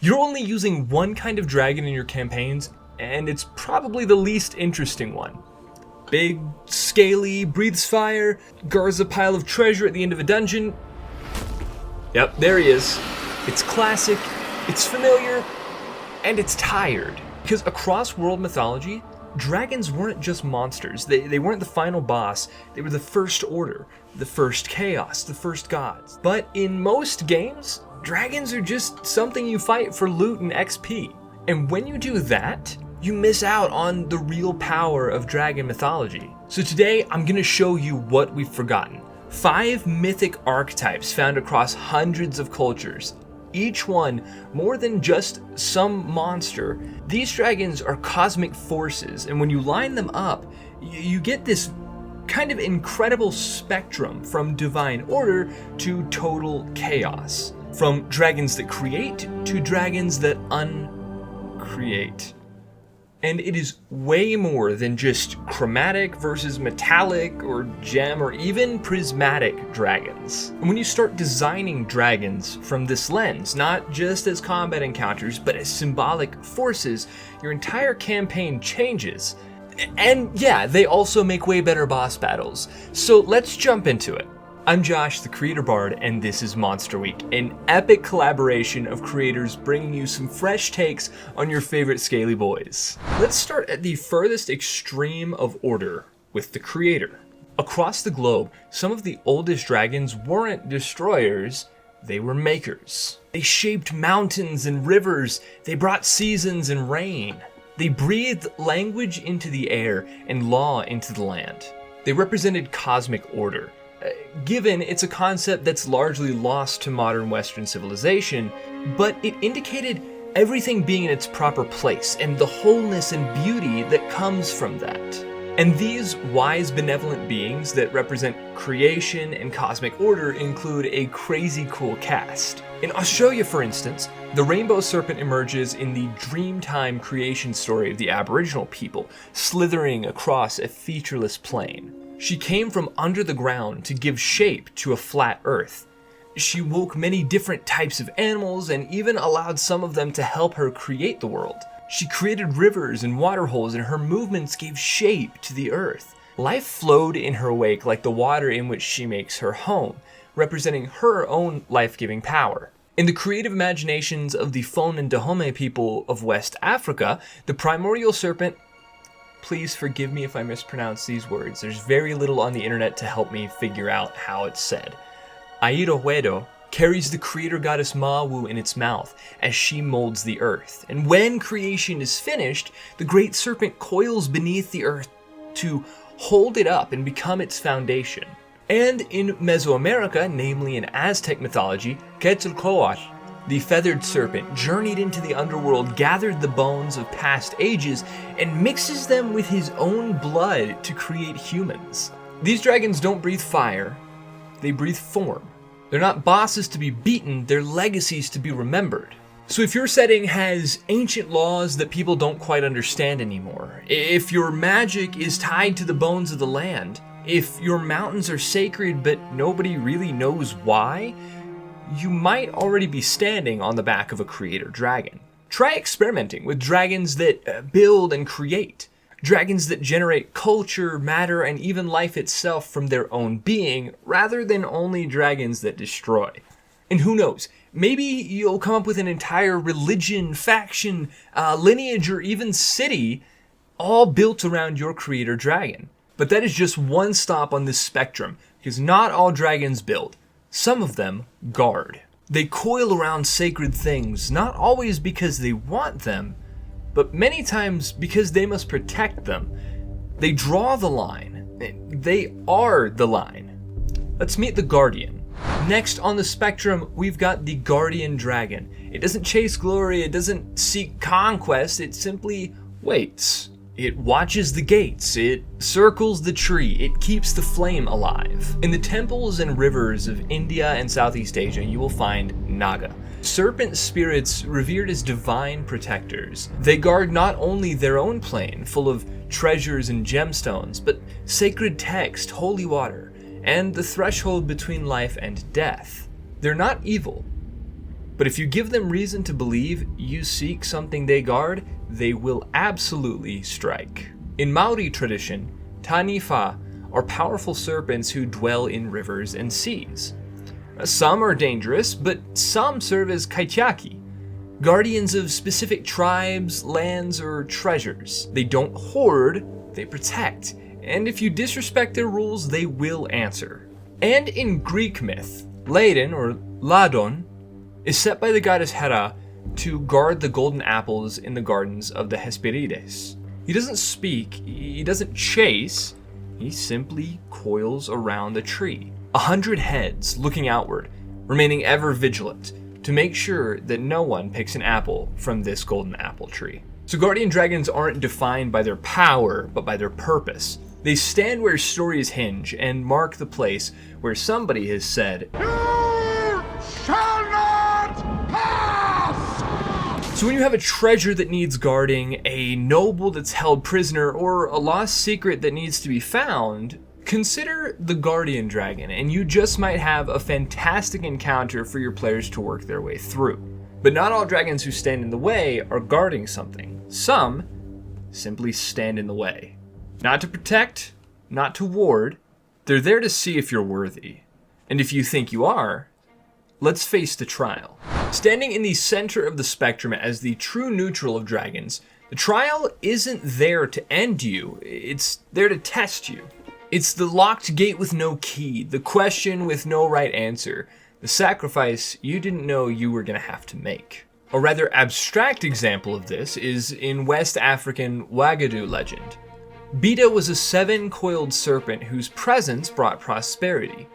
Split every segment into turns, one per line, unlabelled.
You're only using one kind of dragon in your campaigns, and it's probably the least interesting one. Big, scaly, breathes fire, guards a pile of treasure at the end of a dungeon. Yep, there he is. It's classic, it's familiar, and it's tired. Because across world mythology, dragons weren't just monsters. They weren't the final boss. They were the first order, the first chaos, the first gods. But in most games, dragons are just something you fight for loot and XP. And when you do that, you miss out on the real power of dragon mythology. So today, I'm gonna show you what we've forgotten. 5 mythic archetypes found across hundreds of cultures. Each one more than just some monster. These dragons are cosmic forces, and when you line them up, you get this kind of incredible spectrum from divine order to total chaos. From dragons that create to dragons that uncreate. And it is way more than just chromatic versus metallic or gem or even prismatic dragons. And when you start designing dragons from this lens, not just as combat encounters, but as symbolic forces, your entire campaign changes. And yeah, they also make way better boss battles. So let's jump into it. I'm Josh, the Creator Bard, and this is Monster Week, an epic collaboration of creators bringing you some fresh takes on your favorite scaly boys. Let's start at the furthest extreme of order with the Creator. Across the globe, some of the oldest dragons weren't destroyers, they were makers. They shaped mountains and rivers, they brought seasons and rain. They breathed language into the air and law into the land. They represented cosmic order. Given it's a concept that's largely lost to modern Western civilization, but it indicated everything being in its proper place and the wholeness and beauty that comes from that. And these wise, benevolent beings that represent creation and cosmic order include a crazy cool cast. In Australia, for instance, the rainbow serpent emerges in the Dreamtime creation story of the Aboriginal people, slithering across a featureless plain. She came from under the ground to give shape to a flat earth. She woke many different types of animals and even allowed some of them to help her create the world. She created rivers and waterholes, and her movements gave shape to the earth. Life flowed in her wake like the water in which she makes her home, representing her own life-giving power. In the creative imaginations of the Fon and Dahomey people of West Africa, the primordial serpent— please forgive me if I mispronounce these words. There's very little on the internet to help me figure out how it's said. Airohuedo carries the creator goddess Mawu in its mouth as she molds the earth. And when creation is finished, the great serpent coils beneath the earth to hold it up and become its foundation. And in Mesoamerica, namely in Aztec mythology, Quetzalcoatl, the feathered serpent, journeyed into the underworld, gathered the bones of past ages, and mixes them with his own blood to create humans. These dragons don't breathe fire, they breathe form. They're not bosses to be beaten, they're legacies to be remembered. So if your setting has ancient laws that people don't quite understand anymore, if your magic is tied to the bones of the land, if your mountains are sacred but nobody really knows why, you might already be standing on the back of a creator dragon. Try experimenting with dragons that build and create. Dragons that generate culture, matter, and even life itself from their own being, rather than only dragons that destroy. And who knows, maybe you'll come up with an entire religion, faction, lineage, or even city, all built around your creator dragon. But that is just one stop on this spectrum, because not all dragons build. Some of them guard. They coil around sacred things, not always because they want them, but many times because they must protect them. They draw the line. They are the line. Let's meet the Guardian. Next on the spectrum, we've got the Guardian Dragon. It doesn't chase glory, it doesn't seek conquest, it simply waits. It watches the gates, it circles the tree, it keeps the flame alive. In the temples and rivers of India and Southeast Asia, you will find Naga. Serpent spirits revered as divine protectors. They guard not only their own plane, full of treasures and gemstones, but sacred text, holy water, and the threshold between life and death. They're not evil. But if you give them reason to believe you seek something they guard, they will absolutely strike. In Maori tradition, Taniwha are powerful serpents who dwell in rivers and seas. Some are dangerous, but some serve as kaitiaki, guardians of specific tribes, lands, or treasures. They don't hoard, they protect, and if you disrespect their rules, they will answer. And in Greek myth, Ladon, or Ladon, is set by the goddess Hera to guard the golden apples in the gardens of the Hesperides. He doesn't speak, he doesn't chase, he simply coils around the tree. 100 heads looking outward, remaining ever vigilant to make sure that no one picks an apple from this golden apple tree. So guardian dragons aren't defined by their power, but by their purpose. They stand where stories hinge and mark the place where somebody has said, "You shall not pass!" So when you have a treasure that needs guarding, a noble that's held prisoner, or a lost secret that needs to be found, consider the guardian dragon, and you just might have a fantastic encounter for your players to work their way through. But not all dragons who stand in the way are guarding something. Some simply stand in the way. Not to protect, not to ward. They're there to see if you're worthy. And if you think you are, let's face the trial. Standing in the center of the spectrum as the true neutral of dragons, the trial isn't there to end you, it's there to test you. It's the locked gate with no key, the question with no right answer, the sacrifice you didn't know you were going to have to make. A rather abstract example of this is in West African Wagadu legend. Bida was a 7-coiled serpent whose presence brought prosperity,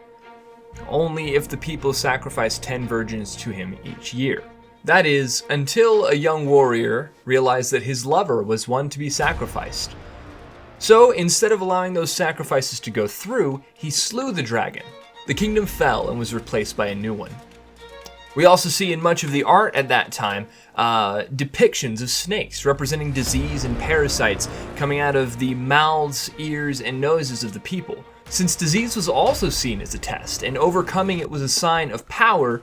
only if the people sacrificed 10 virgins to him each year. That is, until a young warrior realized that his lover was one to be sacrificed. So instead of allowing those sacrifices to go through, he slew the dragon. The kingdom fell and was replaced by a new one. We also see in much of the art at that time depictions of snakes representing disease and parasites coming out of the mouths, ears, and noses of the people. Since disease was also seen as a test and overcoming it was a sign of power,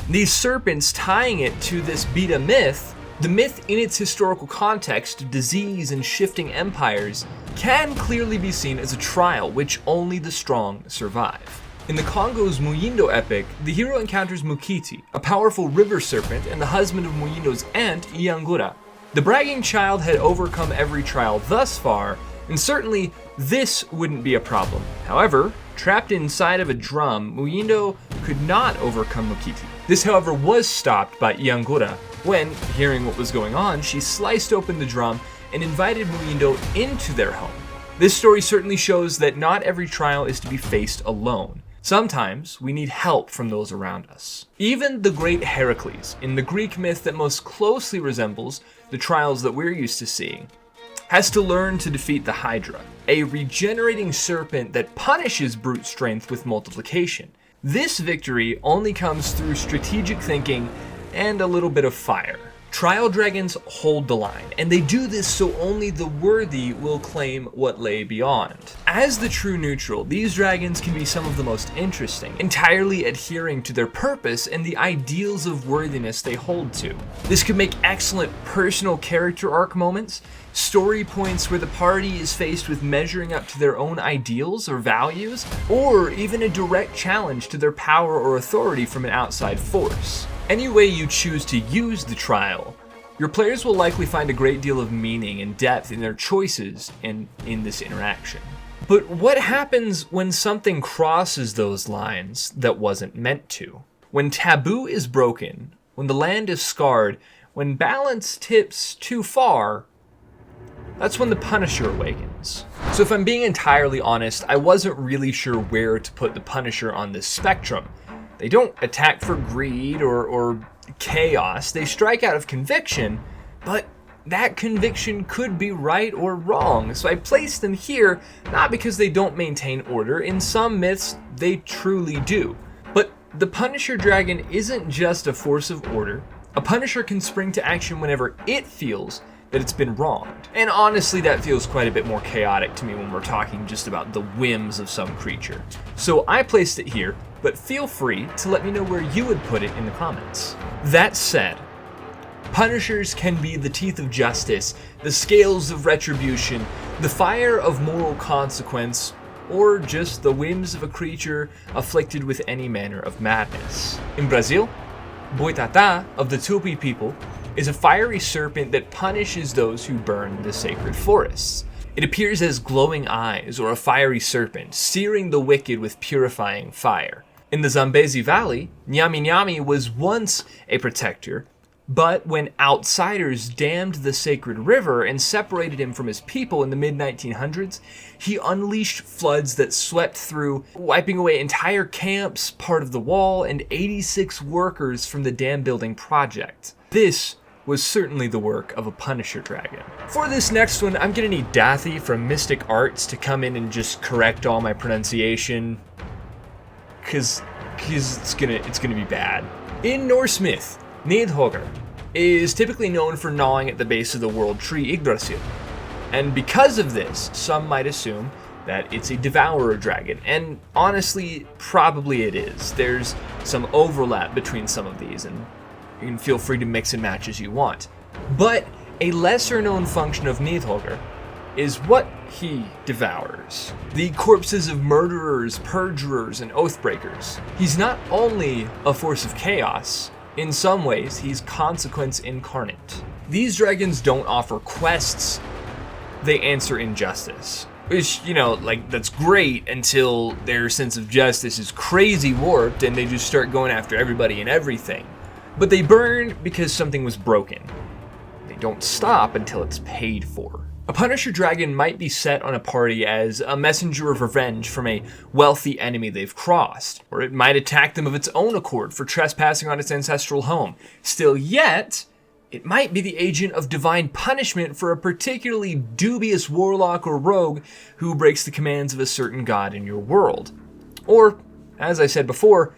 these serpents tying it to this Bida myth, the myth in its historical context of disease and shifting empires, can clearly be seen as a trial which only the strong survive. In the Congo's Muyindo epic, the hero encounters Mukiti, a powerful river serpent and the husband of Muyindo's aunt, Iyangura. The bragging child had overcome every trial thus far, and certainly this wouldn't be a problem. However, trapped inside of a drum, Muyindo could not overcome Mukiti. This, however, was stopped by Iyangura when, hearing what was going on, she sliced open the drum and invited Muyindo into their home. This story certainly shows that not every trial is to be faced alone. Sometimes we need help from those around us. Even the great Heracles, in the Greek myth that most closely resembles the trials that we're used to seeing, has to learn to defeat the Hydra, a regenerating serpent that punishes brute strength with multiplication. This victory only comes through strategic thinking and a little bit of fire. Trial dragons hold the line, and they do this so only the worthy will claim what lay beyond. As the true neutral, these dragons can be some of the most interesting, entirely adhering to their purpose and the ideals of worthiness they hold to. This could make excellent personal character arc moments, story points where the party is faced with measuring up to their own ideals or values, or even a direct challenge to their power or authority from an outside force. Any way you choose to use the trial, your players will likely find a great deal of meaning and depth in their choices and in this interaction. But what happens when something crosses those lines that wasn't meant to? When taboo is broken, when the land is scarred, when balance tips too far, that's when the Punisher awakens. So if I'm being entirely honest, I wasn't really sure where to put the Punisher on this spectrum. They don't attack for greed or chaos, they strike out of conviction, but that conviction could be right or wrong, so I place them here not because they don't maintain order. In some myths, they truly do. But the Punisher dragon isn't just a force of order. A Punisher can spring to action whenever it feels that it's been wronged. And honestly, that feels quite a bit more chaotic to me when we're talking just about the whims of some creature. So I placed it here, but feel free to let me know where you would put it in the comments. That said, punishers can be the teeth of justice, the scales of retribution, the fire of moral consequence, or just the whims of a creature afflicted with any manner of madness. In Brazil, Boitatá of the Tupi people is a fiery serpent that punishes those who burn the sacred forests. It appears as glowing eyes or a fiery serpent, searing the wicked with purifying fire. In the Zambezi Valley, Nyami Nyami was once a protector, but when outsiders dammed the sacred river and separated him from his people in the mid-1900s, he unleashed floods that swept through, wiping away entire camps, part of the wall, and 86 workers from the dam building project. This was certainly the work of a Punisher dragon. For this next one, I'm gonna need Dathi from Mystic Arts to come in and just correct all my pronunciation, cause it's gonna be bad. In Norse myth, Nidhogger is typically known for gnawing at the base of the world tree Yggdrasil, and because of this, some might assume that it's a Devourer dragon, and honestly, probably it is. There's some overlap between some of these, and you can feel free to mix and match as you want. But a lesser known function of Nidhogger is what he devours: the corpses of murderers, perjurers, and oathbreakers. He's not only a force of chaos, in some ways, he's consequence incarnate. These dragons don't offer quests, they answer injustice. Which, that's great until their sense of justice is crazy warped and they just start going after everybody and everything. But they burn because something was broken. They don't stop until it's paid for. A Punisher dragon might be set on a party as a messenger of revenge from a wealthy enemy they've crossed, or it might attack them of its own accord for trespassing on its ancestral home. Still yet, it might be the agent of divine punishment for a particularly dubious warlock or rogue who breaks the commands of a certain god in your world. Or, as I said before,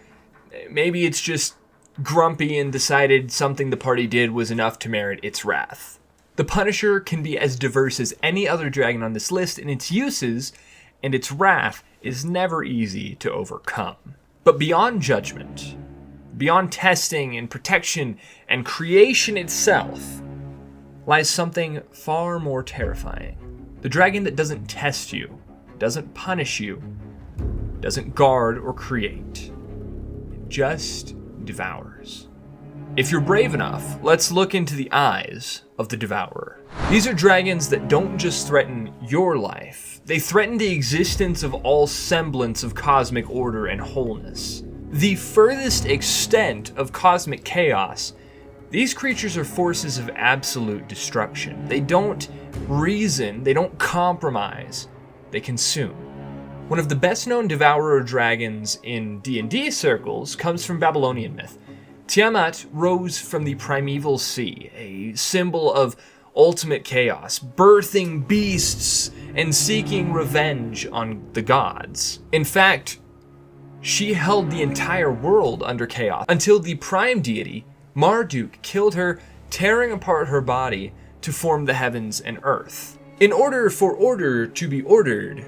maybe it's just grumpy and decided something the party did was enough to merit its wrath. The Punisher can be as diverse as any other dragon on this list in its uses, and its wrath is never easy to overcome. But beyond judgment, beyond testing and protection and creation itself, lies something far more terrifying. The dragon that doesn't test you, doesn't punish you, doesn't guard or create. It just devours. If you're brave enough, let's look into the eyes of the Devourer. These are dragons that don't just threaten your life, they threaten the existence of all semblance of cosmic order and wholeness. The furthest extent of cosmic chaos, these creatures are forces of absolute destruction. They don't reason, they don't compromise, they consume. One of the best known Devourer dragons in D&D circles comes from Babylonian myth. Tiamat rose from the primeval sea, a symbol of ultimate chaos, birthing beasts and seeking revenge on the gods. In fact, she held the entire world under chaos until the prime deity, Marduk, killed her, tearing apart her body to form the heavens and earth. In order for order to be ordered,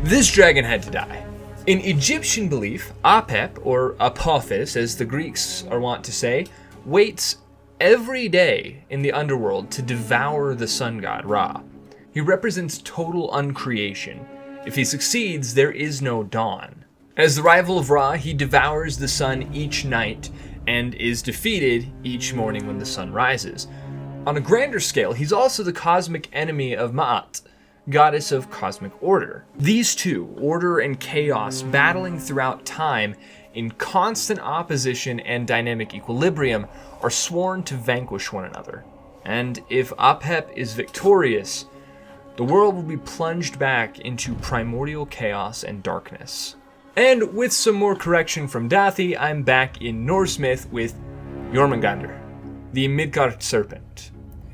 this dragon had to die. In Egyptian belief, Apep, or Apophis as the Greeks are wont to say, waits every day in the underworld to devour the sun god Ra. He represents total uncreation. If he succeeds, there is no dawn. As the rival of Ra, he devours the sun each night and is defeated each morning when the sun rises. On a grander scale, he's also the cosmic enemy of Ma'at, goddess of cosmic order. These two, order and chaos, battling throughout time in constant opposition and dynamic equilibrium, are sworn to vanquish one another. And if Apep is victorious, the world will be plunged back into primordial chaos and darkness. And with some more correction from Dathi, I'm back in Norse myth with Jormungandr, the Midgard serpent.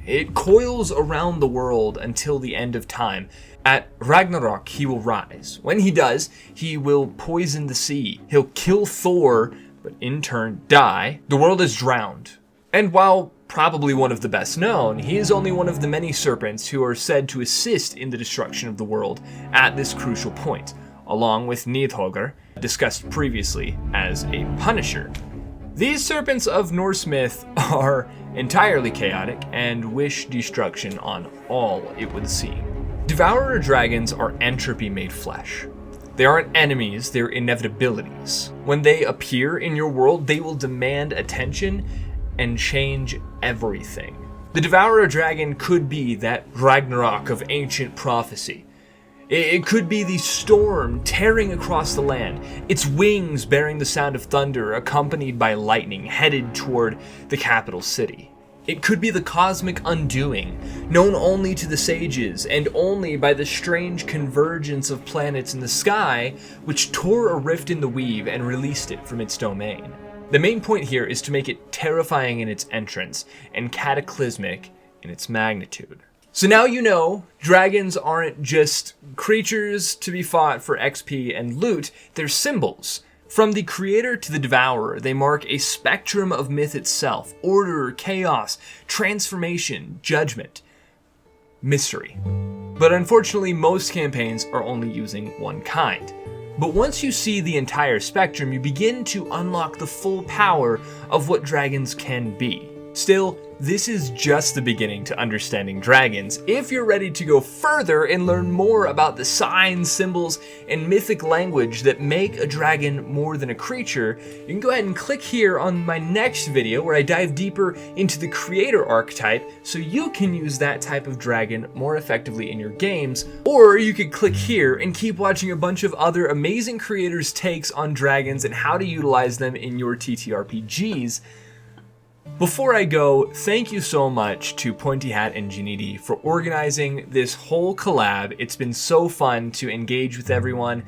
It coils around the world until the end of time. At Ragnarok, he will rise. When he does, he will poison the sea. He'll kill Thor, but in turn die. The world is drowned. And while probably one of the best known, he is only one of the many serpents who are said to assist in the destruction of the world at this crucial point. along with Nidhogr, discussed previously as a punisher. These serpents of Norse myth are entirely chaotic and wish destruction on all, it would seem. Devourer dragons are entropy made flesh. They aren't enemies, they're inevitabilities. When they appear in your world, they will demand attention and change everything. The Devourer dragon could be that Ragnarok of ancient prophecy. It could be the storm tearing across the land, its wings bearing the sound of thunder accompanied by lightning headed toward the capital city. It could be the cosmic undoing, known only to the sages and only by the strange convergence of planets in the sky, which tore a rift in the weave and released it from its domain. The main point here is to make it terrifying in its entrance and cataclysmic in its magnitude. So now you know, dragons aren't just creatures to be fought for XP and loot, they're symbols. From the creator to the devourer, they mark a spectrum of myth itself: order, chaos, transformation, judgment, mystery. But unfortunately, most campaigns are only using one kind. But once you see the entire spectrum, you begin to unlock the full power of what dragons can be. Still, this is just the beginning to understanding dragons. If you're ready to go further and learn more about the signs, symbols, and mythic language that make a dragon more than a creature, you can go ahead and click here on my next video where I dive deeper into the creator archetype so you can use that type of dragon more effectively in your games. Or you could click here and keep watching a bunch of other amazing creators' takes on dragons and how to utilize them in your TTRPGs. Before I go, thank you so much to Pointy Hat and Janiti for organizing this whole collab. It's been so fun to engage with everyone,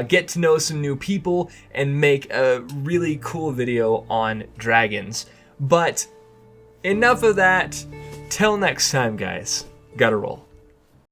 get to know some new people, and make a really cool video on dragons. But enough of that. Till next time, guys. Gotta roll.